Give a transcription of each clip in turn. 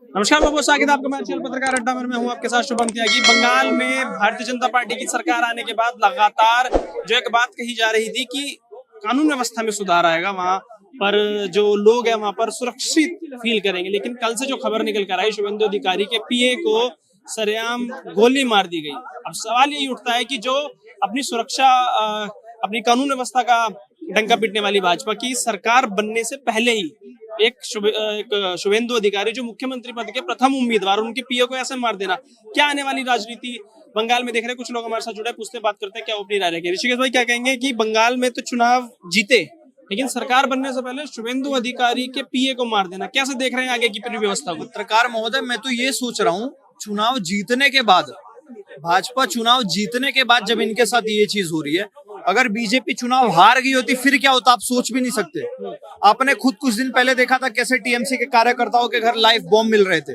नमस्कार, बहुत बहुत स्वागत है आपका हमारे चैनल पत्रकार अड्डा में। मैं हूं आपके साथ शुभम त्यागी। बंगाल में भारतीय जनता पार्टी की सरकार आने के बाद लगातार जो एक बात कही जा रही थी कि कानून व्यवस्था में सुधार आएगा, वहां पर जो लोग हैं वहां पर सुरक्षित फील करेंगे। लेकिन कल से जो खबर निकल कर आई, शुभेंदु अधिकारी के पीए को सरेआम गोली मार दी गई। अब सवाल यही उठता है कि जो अपनी सुरक्षा, अपनी कानून व्यवस्था का डंका पीटने वाली भाजपा की सरकार बनने से पहले ही एक शुभेंदु अधिकारी जो मुख्यमंत्री पद के प्रथम उम्मीदवार, उनके पीए को ऐसे मार देना, क्या आने वाली राजनीति बंगाल में देख रहे हैं? कुछ लोग हमारे साथ जुड़े, पूछते बात करते हैं क्या अपनी राय रखें। ऋषिकेश भाई, क्या कहेंगे कि बंगाल में तो चुनाव जीते लेकिन सरकार बनने से पहले शुभेंदु अधिकारी के पीए को मार देना, कैसे देख रहे हैं आगे की पूरी व्यवस्था को? पत्रकार महोदय, मैं तो ये सोच रहा हूँ, चुनाव जीतने के बाद, भाजपा चुनाव जीतने के बाद जब इनके साथ ये चीज हो रही है, अगर बीजेपी चुनाव हार गई होती फिर क्या होता, आप सोच भी नहीं सकते। आपने खुद कुछ दिन पहले देखा था कैसे टीएमसी के कार्यकर्ताओं के घर लाइव बॉम्ब मिल रहे थे।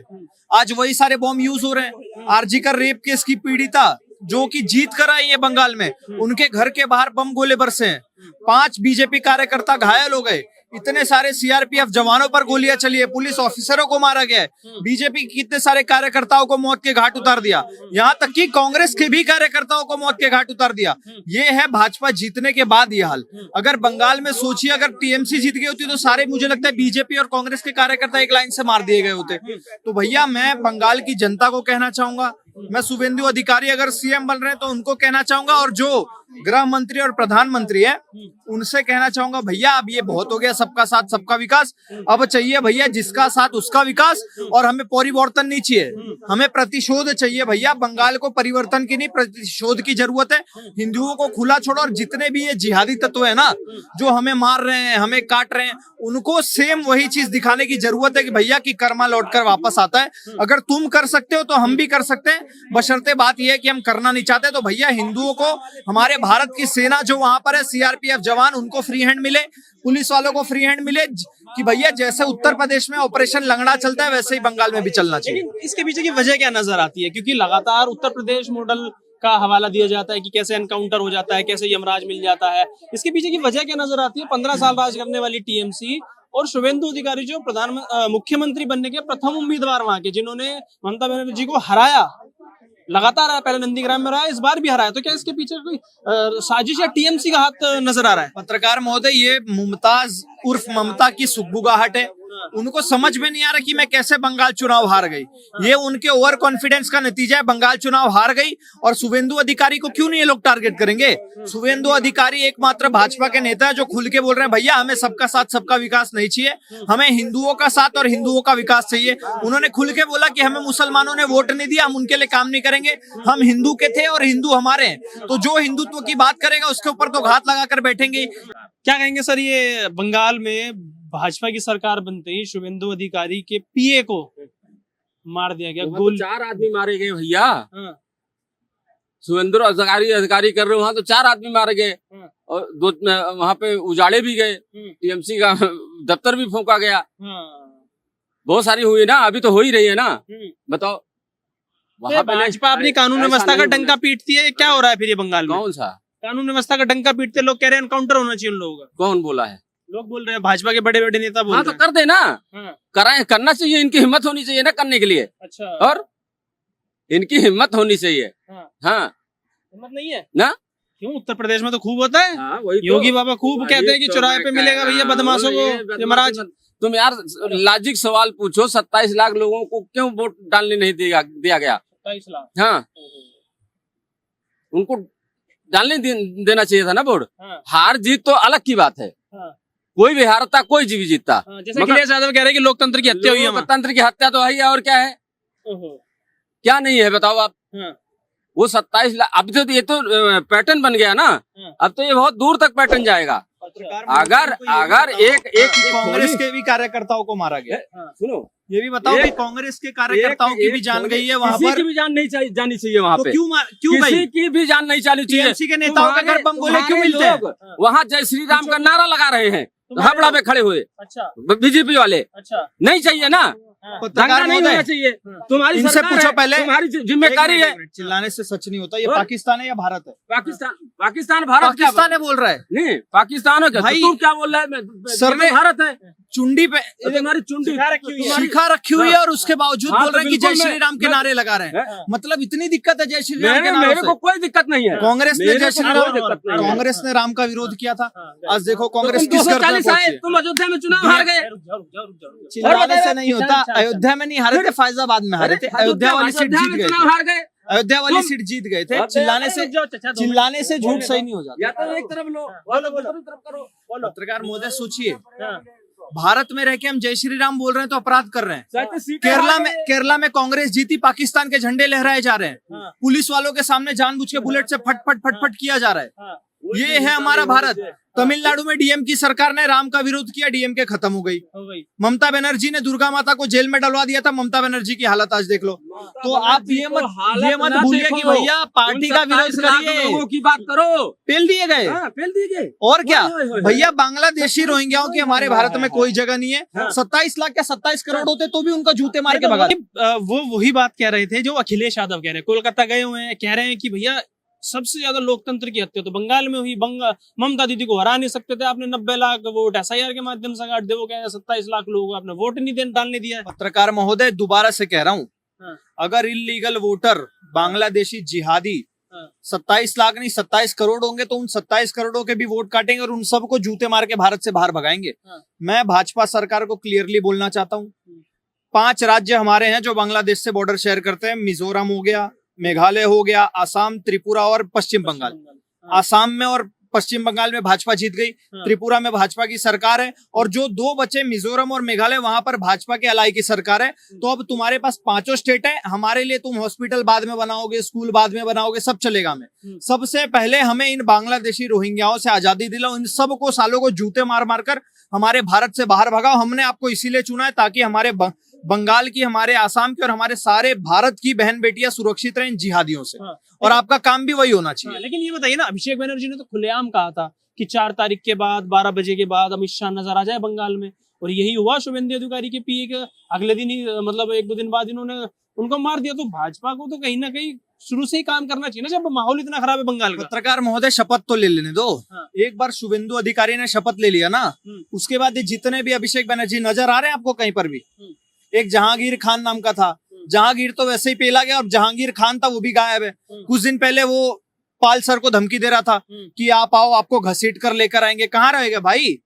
आज वही सारे बॉम्ब यूज हो रहे हैं। आरजी का रेप केस की पीड़िता जो कि जीत कर आई है बंगाल में, उनके घर के बाहर बम गोले बरसे हैं। 5 बीजेपी कार्यकर्ता घायल हो गए। इतने सारे सीआरपीएफ जवानों पर गोलियां चली है, पुलिस ऑफिसरों को मारा गया है। बीजेपी के कितने सारे कार्यकर्ताओं को मौत के घाट उतार दिया, यहाँ तक कि कांग्रेस के भी कार्यकर्ताओं को मौत के घाट उतार दिया। ये है भाजपा जीतने के बाद ये हाल। अगर बंगाल में सोचिए, अगर टीएमसी जीत गई होती तो सारे, मुझे लगता है बीजेपी और कांग्रेस के कार्यकर्ता एक लाइन से मार दिए गए होते। तो भैया, मैं बंगाल की जनता को कहना चाहूंगा, मैं शुभेंदु अधिकारी अगर सीएम बन रहे हैं तो उनको कहना चाहूंगा, और जो गृह मंत्री और प्रधानमंत्री है उनसे कहना चाहूंगा, भैया अब ये बहुत हो गया, सबका साथ सबका विकास। अब चाहिए भैया जिसका साथ उसका विकास, और हमें परिवर्तन नहीं चाहिए, हमें प्रतिशोध चाहिए। भैया, बंगाल को परिवर्तन की नहीं, प्रतिशोध की जरूरत है। हिंदुओं को खुला छोड़ो, और जितने भी ये जिहादी तत्व है ना, जो हमें मार रहे हैं, हमें काट रहे हैं, उनको सेम वही चीज दिखाने की जरूरत है कि भैया की कर्मा लौटकर वापस आता है। अगर तुम कर सकते हो तो हम भी कर सकते हैं, बशर्ते बात यह है कि हम करना नहीं चाहते। तो भैया, हिंदुओं को, हमारे भारत की सेना जो वहां पर है, सीआरपीएफ जवान, उनको फ्री हैंड मिले, पुलिस वालों को फ्री हैंड मिले, कि भैया जैसे उत्तर प्रदेश में ऑपरेशन लंगड़ा चलता है वैसे ही बंगाल में भी चलना चाहिए। लेकिन इसके पीछे की वजह क्या नजर आती है? क्योंकि लगातार उत्तर प्रदेश मॉडल का हवाला दिया जाता है कि कैसे एनकाउंटर हो जाता है, कैसे यमराज मिल जाता है। इसके पीछे की वजह क्या नजर आती है? 15 साल राज करने वाली टीएमसी और शुभेंदु अधिकारी जो मुख्यमंत्री बनने के प्रथम उम्मीदवार वहां के, जिन्होंने ममता बनर्जी को हराया, लगातार पहले नंदीग्राम में रहा, इस बार भी हराया। तो क्या इसके पीछे कोई साजिश या टीएमसी का हाथ नजर आ रहा है? पत्रकार महोदय, ये मुमताज उर्फ ममता की सुगबुगाहट है। उनको समझ में नहीं आ रहा कि मैं कैसे बंगाल चुनाव हार गई। ये उनके ओवर कॉन्फिडेंस का नतीजा है। बंगाल चुनाव हार गई, और शुभेंदु अधिकारी को क्यों नहीं ये लोग टारगेट करेंगे? शुभेंदु अधिकारी एकमात्र भाजपा के नेता है जो खुल के बोल रहे हैं, भैया हमें सबका साथ सबका विकास नहीं चाहिए, हमें हिंदुओं का साथ और हिंदुओं का विकास चाहिए। उन्होंने खुल के बोला कि हमें मुसलमानों ने वोट नहीं दिया, हम उनके लिए काम नहीं करेंगे, हम हिंदू के थे और हिंदू हमारे हैं। तो जो हिंदुत्व की बात करेगा उसके ऊपर तो घात लगाकर बैठेंगे। क्या कहेंगे सर, ये बंगाल में भाजपा की सरकार बनते ही शुभेंदु अधिकारी के पीए को मार दिया गया, गोली। 4 आदमी मारे गए भैया। शुभेंदु अधिकारी कर रहे वहां तो 4 आदमी मारे गए, और 2 वहां पे उजाड़े भी गए, टीएमसी का दफ्तर भी फूंका गया। बहुत सारी हुई ना, अभी तो हो ही रही है ना। बताओ, वहां पे भाजपा अपनी कानून व्यवस्था का डंका पीटती है, क्या हो रहा है फिर ये बंगाल में? कौन सा कानून व्यवस्था का डंका पीटते लोग कह रहे हैं एनकाउंटर होना चाहिए उन लोगों का। कौन बोला है? लोग बोल रहे हैं, भाजपा के बड़े बड़े नेता बोल रहे हैं। तो कर देना, कराए, करना चाहिए, इनकी हिम्मत होनी चाहिए ना करने के लिए। अच्छा, और इनकी हिम्मत होनी चाहिए। हाँ, हिम्मत नहीं है ना? क्यों? उत्तर प्रदेश में तो खूब होता है। वही योगी बाबा खूब कहते हैं कि चौराहे पे मिलेगा भैया बदमाशों को यमराज। तुम यार लॉजिक सवाल पूछो, 27 लाख लोगों को क्यों वोट डालने नहीं दिया गया? 27 लाख, हाँ, उनको डालने देना चाहिए था ना वोट। हार जीत तो अलग की बात है, कोई भी हारता, कोई भी जीतता। जैसे अखिलेश यादव कह रहे हैं कि लोकतंत्र की हत्या हुई है। लोकतंत्र की हत्या तो है, और क्या है, क्या नहीं है बताओ आप? वो 27 लाख, अब तो ये तो पैटर्न बन गया ना, अब तो ये बहुत दूर तक पैटर्न जाएगा। अगर एक कांग्रेस के भी कार्यकर्ताओं को मारा गया। सुनो, ये भी बताओ कि कांग्रेस के कार्यकर्ताओं की भी जान गई है वहाँ पर। किसी की भी जान नहीं जानी चाहिए वहाँ पे। क्यों किसी की भी जान नहीं जानी चाहिए। टीएमसी के नेताओं के घर बम गोले क्यों मिलते हैं? वहाँ जय श्री राम का नारा लगा रहे हैं, हबड़ा पे खड़े हुए। अच्छा, बीजेपी वाले। अच्छा, नहीं चाहिए ना, दंगा नहीं होना चाहिए। तुम्हारी इनसे पूछो पहले, तुम्हारी जिम्मेदारी है। चिल्लाने से सच नहीं होता। ये पाकिस्तान है या भारत है? पाकिस्तान भारत पाकिस्तान है बोल रहा है। नहीं, पाकिस्तान है क्या? भाई, तू क्या बोल रहा है? सर ने भारत है। चुंडी पे तुम्हारी चुंडी शिखा रखी हुई है। शिखा रखी हुई है और उसके बावजूद हाँ, बोल तो रहे हैं कि जय बिल्कुल श्री राम के मैं- नारे लगा रहे हैं। हाँ। मतलब इतनी दिक्कत है जय श्री राम के मेरे नारों मेरे से। को कोई दिक्कत नहीं है। कांग्रेस ने मेरे जय को श्री कोई राम दिक्कत नहीं है। कांग्रेस ने राम का विरोध किया था। आज देखो तो कांग्रेस तुम किस गर्त में 240 आए, पहुंची है। तुम अयोध्या में चुनाव हार गए। चिल्लाने से नहीं होता। अयोध्या में नहीं हारे थे, फैजाबाद में हारे थे। अयोध्या वाली सीट अयोध्या जीत में गए चुनाव थे। हार गए। अयोध्या वाली तुम- सीट जीत गए थे। अरे चिल्लाने से झूठ सही नहीं हो जाता। या तो एक तरफ लो, दूसरी तरफ करो। पत्रकार महोदय सोचिए, भारत में रह के हम जय श्री राम बोल रहे हैं तो अपराध कर रहे हैं। 37 सीटें केरला में कांग्रेस जीती, पाकिस्तान के झंडे लहराए जा रहे हैं। पुलिस वालों के सामने जानबूझ के बुलेट से फट फट फट फट किया जा रहा है। ये है हमारा भारत। तमिलनाडु में डीएम की सरकार ने राम का विरोध किया, डीएम के खत्म हो गई। ममता बनर्जी ने दुर्गा माता को जेल में डलवा दिया था, ममता बनर्जी की हालत आज देख लो। तो आप ये मत भूलिए कि भैया पार्टी का विरोध करिए। लोगों की बात करो। पेल दिए गए फेल दिए गए। और क्या ओए, ओए, ओए। भैया, बांग्लादेशी रोहिंग्याओं की हमारे भारत में कोई जगह नहीं है। 27 लाख या 27 करोड़ होते तो भी उनका जूते मार के भगा। वो वही बात कह रहे थे जो अखिलेश यादव कह रहे हैं। कोलकाता गए हुए हैं, कह रहे हैं कि भैया सबसे ज्यादा लोकतंत्र की हत्या तो बंगाल में हुई। ममता दीदी को हरा नहीं सकते थे, आपने 90 लाख वोट SIR के माध्यम से काट दे। वो क्या 27 लाख लोगों को आपने वोट नहीं डालने दिया। पत्रकार महोदय दोबारा से कह रहा हूँ, हाँ। अगर इलीगल वोटर बांग्लादेशी जिहादी 27 लाख नहीं 27 करोड़ होंगे तो उन 27 करोड़ों के भी वोट काटेंगे और उन सबको जूते मार के भारत से बाहर भगाएंगे। मैं भाजपा सरकार को क्लियरली बोलना चाहता हूँ, 5 राज्य हमारे हैं जो बांग्लादेश से बॉर्डर शेयर करते हैं। मिजोरम हो गया, मेघालय हो गया, आसाम, त्रिपुरा और पश्चिम बंगाल। आसाम में और पश्चिम बंगाल में भाजपा जीत गई, त्रिपुरा में भाजपा की सरकार है, और जो 2 बचे मिजोरम और मेघालय वहां पर भाजपा के अलाई की सरकार है। तो अब तुम्हारे पास 5 स्टेट है। हमारे लिए तुम हॉस्पिटल बाद में बनाओगे, स्कूल बाद में बनाओगे, सब चलेगा। में सबसे पहले हमें इन बांग्लादेशी रोहिंग्याओं से आजादी दिलाओ। इन सबको सालों को जूते मार मार कर हमारे भारत से बाहर भगाओ। हमने आपको इसीलिए चुना है ताकि हमारे बंगाल की, हमारे आसाम की और हमारे सारे भारत की बहन बेटियां सुरक्षित रहें इन जिहादियों से। और आपका काम भी वही होना चाहिए। लेकिन ये बताइए ना, अभिषेक बनर्जी ने तो खुलेआम कहा था कि 4 तारीख के बाद 12 बजे के बाद अमित शाह नजर आ जाए बंगाल में, और यही हुआ। शुभेंदु अधिकारी के पीए के अगले दिन ही, मतलब 1-2 दिन बाद इन्होंने उनको मार दिया। तो भाजपा को तो कहीं ना कहीं शुरू से ही काम करना चाहिए ना, जब माहौल इतना खराब है बंगाल का। पत्रकार महोदय शपथ तो ले लेने दो। एक बार शुभेंदु अधिकारी ने शपथ ले लिया ना, उसके बाद ये जितने भी अभिषेक बनर्जी नजर आ रहे हैं आपको कहीं पर भी, एक जहांगीर खान नाम का था, जहांगीर तो वैसे ही पेला गया, और जहांगीर खान था वो भी गायब है। कुछ दिन पहले वो पाल सर को धमकी दे रहा था कि आप आओ, आपको घसीट कर लेकर आएंगे। कहाँ रहेगा भाई?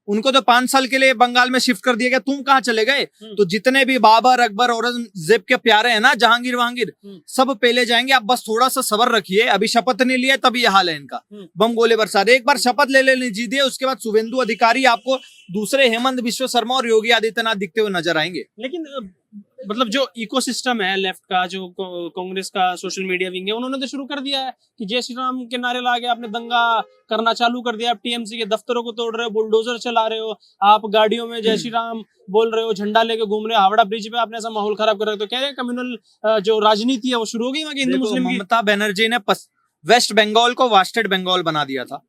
उनको तो 5 साल के लिए बंगाल में शिफ्ट कर दिया गया, तुम कहाँ चले गए? तो जितने भी बाबर, अकबर, औरंगजेब के प्यारे हैं ना, जहांगीर वहांगीर, सब पेले जाएंगे। आप बस थोड़ा सा सबर रखिए। अभी शपथ नहीं लिया तब ये हाल है इनका, बम गोले बरसा रहे। एक बार शपथ ले लेने दीजिए, उसके बाद शुभेंदु अधिकारी आपको दूसरे हेमंत बिश्व शर्मा और योगी आदित्यनाथ दिखते हुए नजर आएंगे। लेकिन मतलब जो इकोसिस्टम है लेफ्ट का, जो कांग्रेस का सोशल मीडिया विंग है, उन्होंने तो शुरू कर दिया है कि जय श्री राम के नारे ला के आपने दंगा करना चालू कर दिया। आप टीएमसी के दफ्तरों को तोड़ रहे हो, बुलडोजर चला रहे हो, आप गाड़ियों में जय श्री राम बोल रहे हो, झंडा लेके घूम रहे हो, हावड़ा ब्रिज पे आपने ऐसा माहौल खराब कर रहे हो। तो कह रहे हैं कम्युनल जो राजनीति है वो शुरू हो गई वहां की हिंदू मुस्लिम की। ममता बनर्जी ने वेस्ट बंगाल को वास्टेड बंगाल बना दिया था,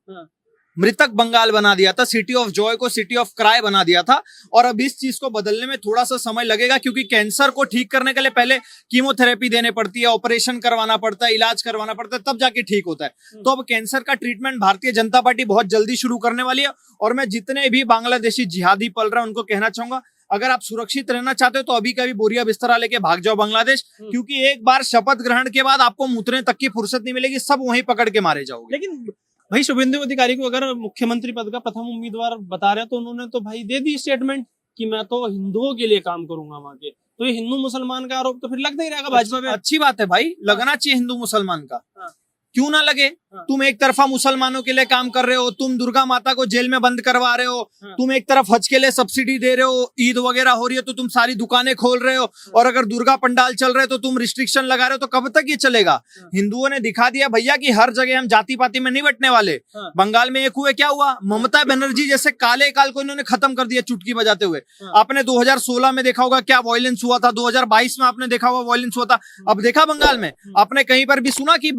मृतक बंगाल बना दिया था, सिटी ऑफ जॉय को सिटी ऑफ क्राई बना दिया था। और अब इस चीज को बदलने में थोड़ा सा समय लगेगा, क्योंकि कैंसर को ठीक करने के लिए पहले कीमोथेरेपी देने पड़ती है, ऑपरेशन करवाना पड़ता है, इलाज करवाना पड़ता है, तब जाके ठीक होता है। तो अब कैंसर का ट्रीटमेंट भारतीय जनता पार्टी बहुत जल्दी शुरू करने वाली है। और मैं जितने भी बांग्लादेशी जिहादी पल रहे हैं उनको कहना चाहूंगा, अगर आप सुरक्षित रहना चाहते हो तो अभी का भी बोरिया बिस्तरा लेके भाग जाओ बांग्लादेश, क्योंकि एक बार शपथ ग्रहण के बाद आपको मुतने तक की फुर्सत नहीं मिलेगी, सब वहीं पकड़ के मारे जाओगे। लेकिन भाई शुभेंदु अधिकारी को अगर मुख्यमंत्री पद का प्रथम उम्मीदवार बता रहे हैं, तो उन्होंने तो भाई दे दी स्टेटमेंट कि मैं तो हिंदुओं के लिए काम करूंगा वहां के। तो ये हिंदू मुसलमान का आरोप तो फिर लगता ही रहेगा भाजपा पे। अच्छी बात है भाई, लगना चाहिए हिंदू मुसलमान का, क्यों ना लगे। तुम एक तरफा मुसलमानों के लिए काम कर रहे हो, तुम दुर्गा माता को जेल में बंद करवा रहे हो, तुम एक तरफ हज के लिए सब्सिडी दे रहे हो, ईद वगैरह हो रही है तो तुम सारी दुकानें खोल रहे हो, और अगर दुर्गा पंडाल चल रहे हो तो तुम रिस्ट्रिक्शन लगा रहे हो। तो कब तक ये चलेगा? हिंदुओं ने दिखा दिया भैया कि हर जगह हम जाति पाति में नहीं बटने वाले। बंगाल में एक हुए, क्या हुआ? ममता बनर्जी जैसे काले काल को इन्होंने खत्म कर दिया चुटकी बजाते हुए। आपने 2016 में देखा होगा क्या वायलेंस हुआ था, 2022 में आपने देखा हुआ वायलेंस हुआ था। अब देखा बंगाल में आपने कहीं पर भी सुना कि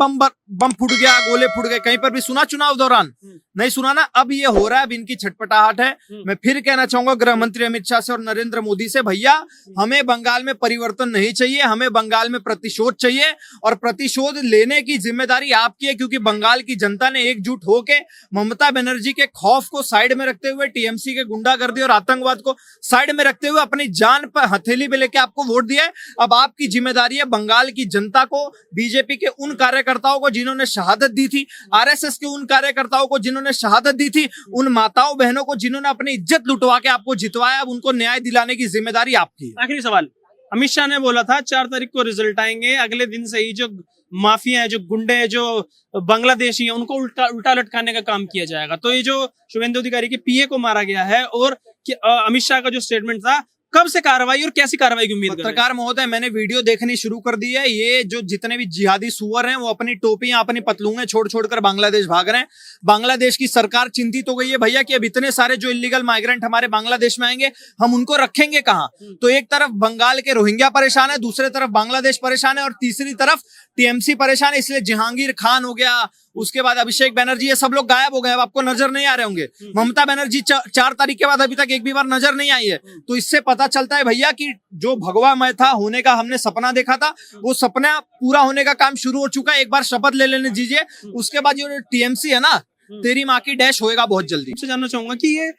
बम फूट गया, गोले फूट गए, कहीं पर भी सुना चुनाव दौरान? नहीं सुना ना। अब ये हो रहा है, अब इनकी छटपटाहट है। मैं फिर कहना चाहूंगा गृह मंत्री अमित शाह से और नरेंद्र मोदी से, भैया हमें बंगाल में परिवर्तन नहीं चाहिए, हमें बंगाल में प्रतिशोध चाहिए, और प्रतिशोध लेने की जिम्मेदारी आपकी है, क्योंकि बंगाल की जनता ने एकजुट होकर ममता बनर्जी के खौफ को साइड में रखते हुए, टीएमसी के गुंडागर्दी और आतंकवाद को साइड में रखते हुए अपनी जान पर हथेली पे लेके आपको वोट दिया है। अब आपकी जिम्मेदारी है बंगाल की जनता को, बीजेपी के उन कार्यकर्ताओं को जिन्होंने शहादत दी थी, आरएसएस के उन कार्यकर्ताओं को जिन्होंने शहादत दी थी, उन माताओं बहनों को जिन्होंने अपनी इज्जत लुटवा के आपको जितवाया, अब उनको न्याय दिलाने की जिम्मेदारी आपकी है। आखिरी सवाल, अमित शाह ने बोला था 4 तारीख को रिजल्ट आएंगे, अगले दिन से ही जो माफिया है, जो गुंडे है, जो बांग्लादेशी है, उनको उल्टा लटकाने का काम किया जाएगा। तो ये जो शुभेंदु अधिकारी के पीए को मारा गया है, और अमित शाह का जो स्टेटमेंट था, कब से कार्रवाई और कैसी कार्रवाई की उम्मीद कर रहे हैं? पत्रकार महोदय, मैंने वीडियो देखनी शुरू कर दी है। ये जो जितने भी जिहादी सुअर हैं, वो अपनी टोपियां, अपनी पतलूंगे छोड़ कर बांग्लादेश भाग रहे हैं। बांग्लादेश की सरकार चिंतित हो गई है भैया कि अब इतने सारे जो इलीगल माइग्रेंट हमारे बांग्लादेश में आएंगे, हम उनको रखेंगे कहां? तो एक तरफ बंगाल के रोहिंग्या परेशान है, दूसरे तरफ बांग्लादेश परेशान है, और तीसरी तरफ टीएमसी परेशान है। इसलिए जहांगीर खान हो गया, उसके बाद अभिषेक बनर्जी, ये सब लोग गायब हो गए, अब आपको नजर नहीं आ रहे होंगे। ममता बनर्जी 4 तारीख के बाद अभी तक एक भी बार नजर नहीं आई है। तो इससे पता चलता है भैया कि जो भगवा मय था होने का, हमने सपना देखा था, वो सपना पूरा होने का काम शुरू हो चुका है। एक बार शपथ ले लेने दीजिए, उसके बाद जो टीएमसी है ना, तेरी माँ की डैश होएगा बहुत जल्दी। आपसे जानना चाहूंगा कि ये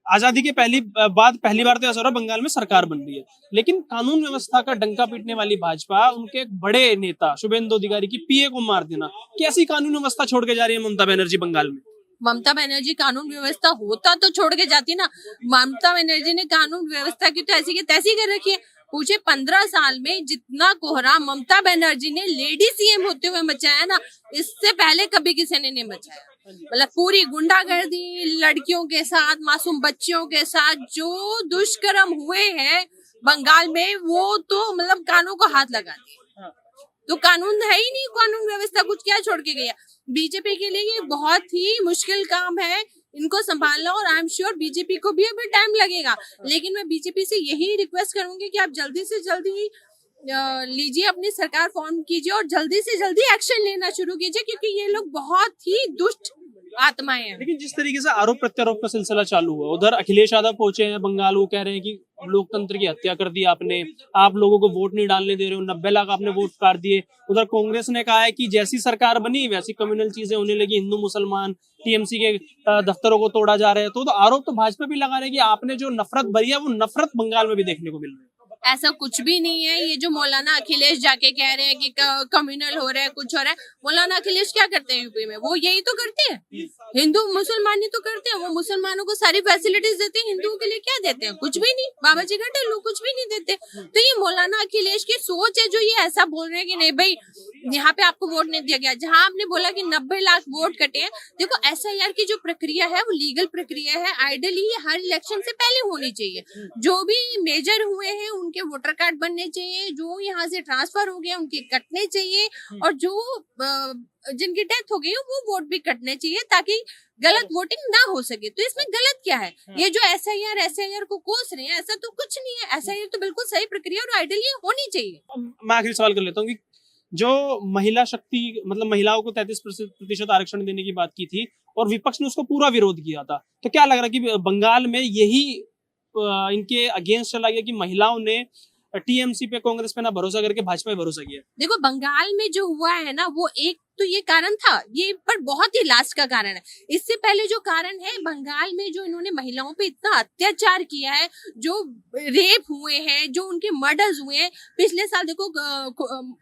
आजादी के पहली बार तो ऐसा हो रहा बंगाल में सरकार बन रही है, लेकिन कानून व्यवस्था का डंका पीटने वाली भाजपा, उनके एक बड़े नेता शुभेंदु अधिकारी की पीए को मार देना, कैसी कानून व्यवस्था छोड़ के जा रही है ममता बनर्जी बंगाल में? ममता बनर्जी कानून व्यवस्था होता तो छोड़ के जाती ना। ममता बनर्जी ने कानून व्यवस्था की तो ऐसी की तैसी कर रखी है। पूछे 15 साल में जितना कोहराम ममता बनर्जी ने लेडी सीएम होते हुए मचाया ना, इससे पहले कभी किसी ने नहीं मचाया। मतलब पूरी गुंडागर्दी, लड़कियों के साथ, मासूम बच्चियों के साथ जो दुष्कर्म हुए हैं बंगाल में, वो तो मतलब कानों को हाथ लगा दिए। तो कानून है ही नहीं, कानून व्यवस्था कुछ क्या छोड़ के गया। बीजेपी के लिए ये बहुत ही मुश्किल काम है इनको संभालना, और आई एम श्योर बीजेपी को भी अभी टाइम लगेगा। लेकिन मैं बीजेपी से यही रिक्वेस्ट करूंगी कि आप जल्दी से जल्दी लीजिए, अपनी सरकार फॉर्म कीजिए और जल्दी से जल्दी एक्शन लेना शुरू कीजिए, क्योंकि ये लोग बहुत ही दुष्ट आत्माएं हैं। लेकिन जिस तरीके से आरोप प्रत्यारोप का सिलसिला चालू हुआ, उधर अखिलेश यादव पहुंचे हैं बंगाल, वो कह रहे हैं कि लोकतंत्र की हत्या कर दी आपने, आप लोगों को वोट नहीं डालने दे रहे हो, 90 लाख आपने वोट काट दिए। उधर कांग्रेस ने कहा है कि जैसी सरकार बनी वैसी कम्युनल चीजें होने लगी, हिंदू मुसलमान, टीएमसी के दफ्तरों को तोड़ा जा रहा है। तो आरोप तो भाजपा भी लगा रहे हैं कि आपने जो नफरत भरी है, वो नफरत बंगाल में भी देखने को मिल रही है। ऐसा कुछ भी नहीं है। ये जो मौलाना अखिलेश जाके कह रहे हैं कि कम्युनल हो रहा है, कुछ हो रहा है, मौलाना अखिलेश क्या करते हैं यूपी में? वो यही तो करते हैं, हिंदू मुसलमान ही तो करते हैं। वो मुसलमानों को सारी फैसिलिटीज देते हैं, हिंदुओं के लिए क्या देते हैं? कुछ भी नहीं। बाबा जी का टल्लू कुछ भी नहीं देते। तो ये मौलाना अखिलेश की सोच है जो ये ऐसा बोल रहे हैं कि नहीं भाई यहाँ पे आपको वोट नहीं दिया गया। जहाँ आपने बोला कि 90 लाख वोट कटे हैं, देखो एसआईआर की जो प्रक्रिया है वो लीगल प्रक्रिया है। आइडियली हर इलेक्शन से पहले होनी चाहिए। जो भी मेजर हुए हैं उनके वोटर कार्ड बनने चाहिए, जो यहाँ से ट्रांसफर हो गए उनके कटने चाहिए, और जो जिनकी डेथ हो गई वो वोट भी कटने चाहिए, ताकि गलत वोटिंग ना हो सके। तो इसमें गलत क्या है? ये जो एसआईआर को कोस रहे हैं, ऐसा तो कुछ नहीं है। एसआईआर तो बिल्कुल सही प्रक्रिया और आइडियली होनी चाहिए। मैं आखिरी सवाल कर लेता हूँ कि जो महिला शक्ति, मतलब महिलाओं को 33% आरक्षण देने की बात की थी और विपक्ष ने उसको पूरा विरोध किया था, तो क्या लग रहा है कि बंगाल में यही इनके अगेंस्ट चला गया कि महिलाओं ने टीएमसी पे, कांग्रेस पे ना भरोसा करके भाजपा पे भरोसा किया? देखो बंगाल में जो हुआ है ना, वो एक तो ये कारण था, ये पर बहुत ही लास्ट का कारण है। इससे पहले जो कारण है, बंगाल में जो इन्होंने महिलाओं पे इतना अत्याचार किया है, जो रेप हुए हैं, जो उनके मर्डर्स हुए हैं। पिछले साल देखो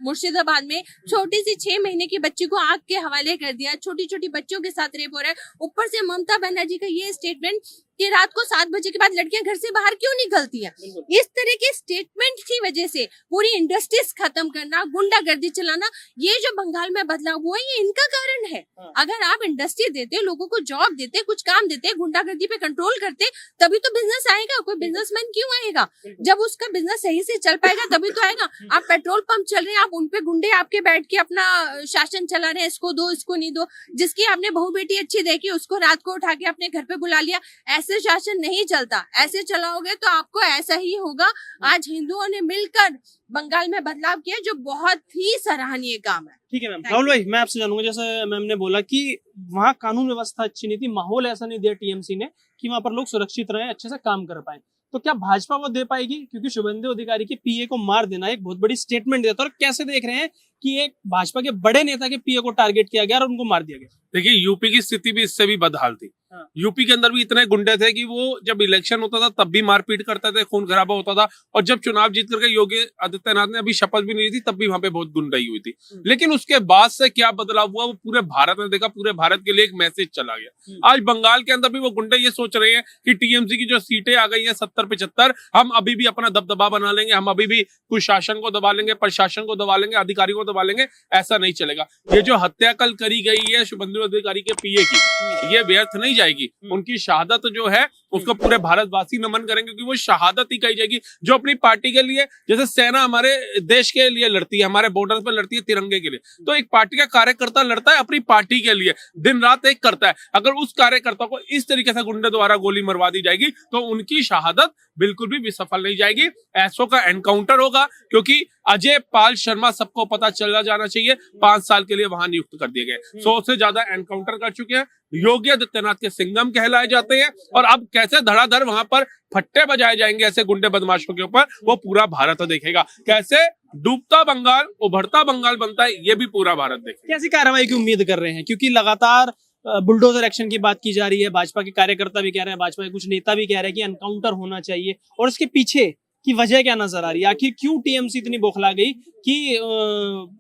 मुर्शिदाबाद में छोटी सी 6 महीने की बच्ची को आग के हवाले कर दिया। छोटी छोटी बच्चों के साथ रेप हो रहा है। ऊपर से ममता बनर्जी का ये स्टेटमेंट कि रात को 7 बजे के बाद लड़कियां घर से बाहर क्यों निकलती है। इस तरह के स्टेटमेंट की वजह से पूरी इंडस्ट्रीज खत्म करना, गुंडागर्दी चलाना, ये जो बंगाल में बदलाव हुआ है, ये इनका कारण है। अगर आप इंडस्ट्री देते, लोगों को जॉब देते, कुछ काम देते, गुंडागर्दी पे कंट्रोल करते, तभी तो बिजनेस आएगा। कोई बिजनेसमैन क्यों आएगा? जब उसका बिजनेस सही से चल पाएगा तभी तो आएगा। आप पेट्रोल पंप चल रहे हैं, आप उनपे गुंडे आपके बैठ के अपना शासन चला रहे हैं, इसको दो, इसको नहीं दो। जिसकी आपने बहू बेटी अच्छी देखी, उसको रात को उठा के अपने घर पे बुला लिया। ऐसे ऐसे शासन नहीं चलता, ऐसे चलाओगे तो आपको ऐसा ही होगा। आज हिंदुओं ने मिलकर बंगाल में बदलाव किया जो बहुत ही सराहनीय काम है। ठीक है मैम। राहुल भाई, मैं आपसे जानूंगा, जैसे मैम ने बोला कि वहाँ कानून व्यवस्था अच्छी नहीं थी, माहौल ऐसा नहीं दिया टीएमसी ने कि वहां पर लोग सुरक्षित रहे, अच्छे से काम कर पाए, तो क्या भाजपा वो दे पाएगी? क्योंकि शुभेंदु अधिकारी के पीए को मार देना एक बहुत बड़ी स्टेटमेंट देता है। और कैसे देख रहे हैं कि एक भाजपा के बड़े नेता के पीए को टारगेट किया गया और उनको मार दिया गया? देखिए, यूपी की स्थिति भी इससे भी बदहाल थी। हाँ। यूपी के अंदर भी इतने गुंडे थे कि वो जब इलेक्शन होता था तब भी मारपीट करते थे, खून खराबा होता था, और जब चुनाव जीत करके योगी आदित्यनाथ ने अभी शपथ भी नहीं ली थी तब भी वहां पे बहुत गुंडाई हुई थी। लेकिन उसके बाद से क्या बदलाव हुआ, वो पूरे भारत ने देखा, पूरे भारत के लिए एक मैसेज चला गया। आज बंगाल के अंदर भी वो गुंडे ये सोच रहे हैं कि टीएमसी की जो सीटें आ गई है 70-75, हम अभी भी अपना दबदबा बना लेंगे, हम अभी भी कुछ शासन को दबा लेंगे, प्रशासन को दबा लेंगे, अधिकारियों को दबा लेंगे। ऐसा नहीं चलेगा। ये जो हत्या कल करी गई है शुभेंदु अधिकारी के पीए की, ये व्यर्थ नहीं जाएगी। उनकी शहादत जो है उसको पूरे भारतवासी नमन करेंगे, क्योंकि वो शहादत ही कही जाएगी जो अपनी पार्टी के लिए, जैसे सेना हमारे देश के लिए लड़ती है, हमारे बॉर्डर पर लड़ती है तिरंगे के लिए, तो एक पार्टी का कार्यकर्ता लड़ता है अपनी पार्टी के लिए, दिन रात एक करता है। अगर उस कार्यकर्ता को इस तरीके से गुंडे द्वारा गोली मरवा दी जाएगी तो उनकी शहादत बिल्कुल भी विसफल नहीं जाएगी। ऐसो का एनकाउंटर होगा, क्योंकि अजय पाल शर्मा सबको पता चला जाना चाहिए 5 साल के लिए वहां नियुक्त कर दिए गए। 100 से ज्यादा एनकाउंटर कर चुके हैं, योगी आदित्यनाथ के सिंघम कहलाए जाते हैं, और अब कैसे धड़ाधड़ वहां पर फट्टे बजाए जाएंगे ऐसे गुंडे बदमाशों के ऊपर, वो पूरा भारत देखेगा। कैसे डूबता बंगाल उभरता बंगाल बनता है, ये भी पूरा भारत देखेगा। कैसी कार्रवाई की उम्मीद कर रहे हैं? क्योंकि लगातार बुलडोजर एक्शन की बात की जा रही है, भाजपा के कार्यकर्ता भी कह रहे हैं, भाजपा के कुछ नेता भी कह रहे हैं कि एनकाउंटर होना चाहिए, और इसके पीछे की वजह क्या नजर आ रही है? आखिर क्यों टीएमसी इतनी बौखला गई कि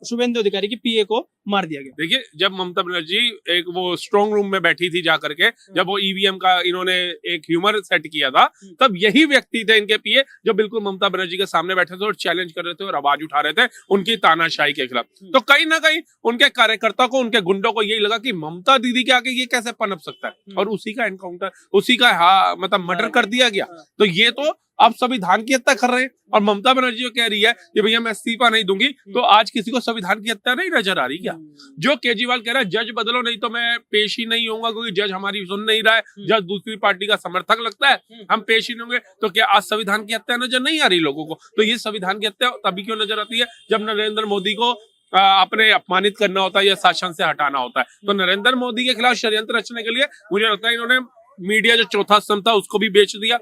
शुभेंदु अधिकारी की पीए को मार दिया गया? देखिए, जब ममता बनर्जी एक वो स्ट्रांग रूम में बैठी थी जाकर के, जब वो ईवीएम का इन्होंने एक ह्यूमर सेट किया था, तब यही व्यक्ति थे इनके पीए जो बिल्कुल ममता बनर्जी के सामने बैठे थे और चैलेंज कर रहे थे और आवाज उठा रहे थे उनकी तानाशाही के खिलाफ। तो कहीं ना कहीं उनके कार्यकर्ता को, उनके गुंडों को यही लगा कि ममता दीदी के आगे ये कैसे पनप सकता है, और उसी का एनकाउंटर, उसी का मतलब मर्डर कर दिया गया। तो ये तो अब संविधान की हत्या कर रहे हैं, और ममता बनर्जी कह रही है कि भैया मैं इस्तीफा नहीं दूंगी, तो आज किसी को संविधान की हत्या नहीं नजर आ रही क्या? जो केजरीवाल कह रहा है जज बदलो नहीं तो मैं पेश ही नहीं होऊंगा, क्योंकि जज हमारी सुन नहीं रहा है, जज दूसरी पार्टी का समर्थक लगता है, हम पेश ही नहीं होंगे, तो क्या आज संविधान की हत्या नजर नहीं आ रही लोगों को? तो ये संविधान की हत्या तभी क्यों नजर आती है जब नरेंद्र मोदी को अपने अपमानित करना होता है या शासन से हटाना होता है। तो नरेंद्र मोदी के खिलाफ षड्यंत्र रचने के लिए मुझे लगता है इन्होंने मीडिया जो चौथा स्तंभ था उसको भी बेच दिया,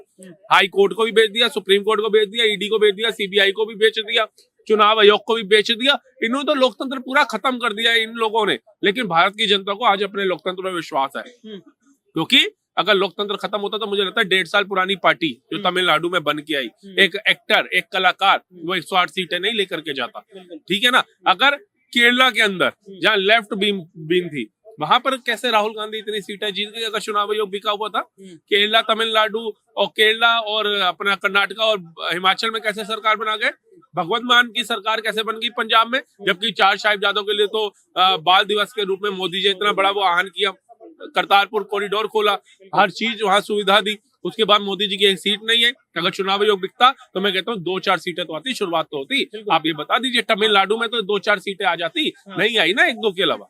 हाई कोर्ट को भी बेच दिया, सुप्रीम कोर्ट को बेच दिया, ईडी को बेच दिया, सीबीआई को भी बेच दिया, चुनाव आयोग को भी बेच दिया। इन्होंने तो लोकतंत्र पूरा खत्म कर दिया है इन लोगों ने। लेकिन भारत की जनता को आज अपने लोकतंत्र में विश्वास है, क्योंकि अगर लोकतंत्र खत्म होता तो मुझे लगता है 1.5 साल पुरानी पार्टी जो तमिलनाडु में बन के आई, एक एक्टर, एक कलाकार, वो 108 सीटें नहीं लेकर के जाता। ठीक है ना? अगर केरला के अंदर जहाँ लेफ्ट बीम थी, वहां पर कैसे राहुल गांधी इतनी सीटें जीत गए? अगर चुनाव आयोग बिका हुआ था। केरला, तमिलनाडु और केरला और अपना कर्नाटका और हिमाचल में कैसे सरकार बना गए? भगवंत मान की सरकार कैसे बन गई पंजाब में, जबकि 4 साहिबजादों के लिए तो बाल दिवस के रूप में मोदी जी इतना बड़ा वो आह्वान किया, करतारपुर कॉरिडोर खोला, हर चीज वहां सुविधा दी। उसके बाद मोदी जी की एक सीट नहीं है। अगर चुनाव आयोग बिकता तो मैं कहता हूँ 2-4 सीटें तो आती, शुरुआत तो होती। आप ये बता दीजिए, तमिलनाडु में तो 2-4 सीटें आ जाती, नहीं आई ना 1-2 के अलावा।